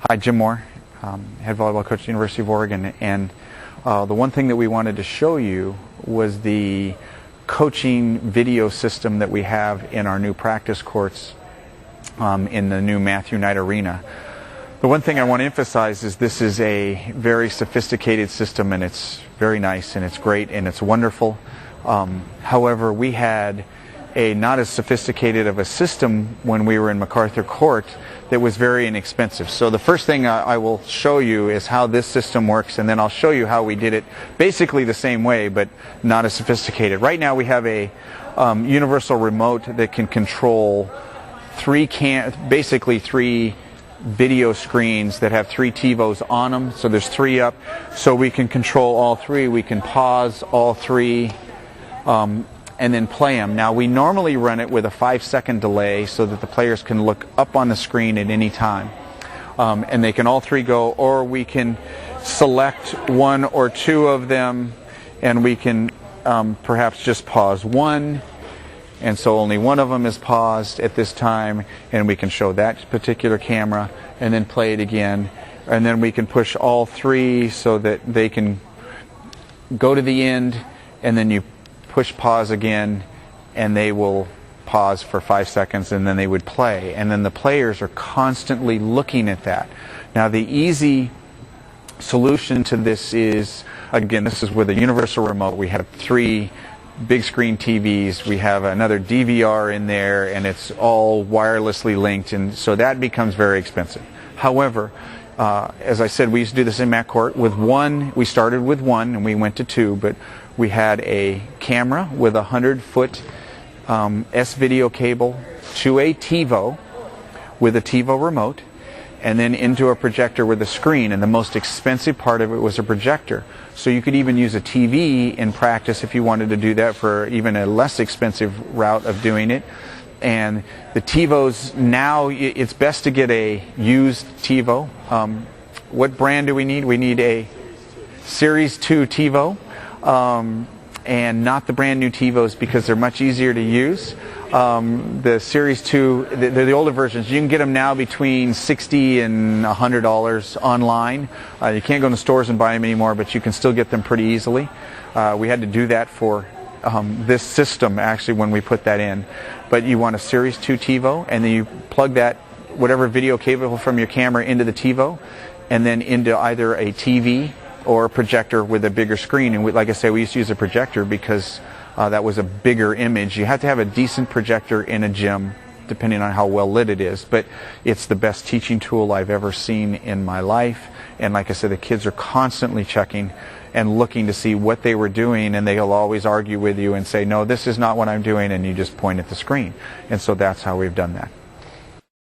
Hi, Jim Moore, head volleyball coach at the University of Oregon, and the one thing that we wanted to show you was the coaching video system that we have in our new practice courts in the new Matthew Knight Arena. The one thing I want to emphasize is this is a very sophisticated system, and it's very nice and it's great and it's wonderful. However, we had a not as sophisticated of a system when we were in MacArthur Court that was very inexpensive. So the first thing I will show you is how this system works, and then I'll show you how we did it basically the same way but not as sophisticated. Right now we have a universal remote that can control basically three video screens that have three TiVos on them. So there's three up, so we can control all three. We can pause all three and then play them. Now we normally run it with a 5-second delay so that the players can look up on the screen at any time, and they can all three go, or we can select one or two of them and we can perhaps just pause one, and so only one of them is paused at this time, and we can show that particular camera and then play it again, and then we can push all three so that they can go to the end, and then you push pause again and they will pause for 5 seconds, and then they would play, and then the players are constantly looking at that. Now the easy solution to this is, again, this is with a universal remote. We have three big screen TVs, we have another DVR in there, and it's all wirelessly linked, and so that becomes very expensive. However, as I said, we used to do this in Mac Court with one. We started with one and we went to two, but we had a camera with a 100-foot S-video cable to a TiVo with a TiVo remote, and then into a projector with a screen, and the most expensive part of it was a projector. So you could even use a TV in practice if you wanted to do that for even a less expensive route of doing it. And the TiVos now, it's best to get a used TiVo. What brand do we need? We need a Series 2 TiVo, and not the brand new TiVos because they're much easier to use. The Series 2, the older versions, you can get them now between $60 and $100 online. You can't go in the stores and buy them anymore, but you can still get them pretty easily. We had to do that for this system actually when we put that in. But you want a Series 2 TiVo, and then you plug that whatever video cable from your camera into the TiVo, and then into either a TV or a projector with a bigger screen. And like I say, we used to use a projector because that was a bigger image. You have to have a decent projector in a gym depending on how well lit it is, but it's the best teaching tool I've ever seen in my life. And like I said, the kids are constantly checking and looking to see what they were doing, and they'll always argue with you and say, no, this is not what I'm doing, and you just point at the screen. And so that's how we've done that.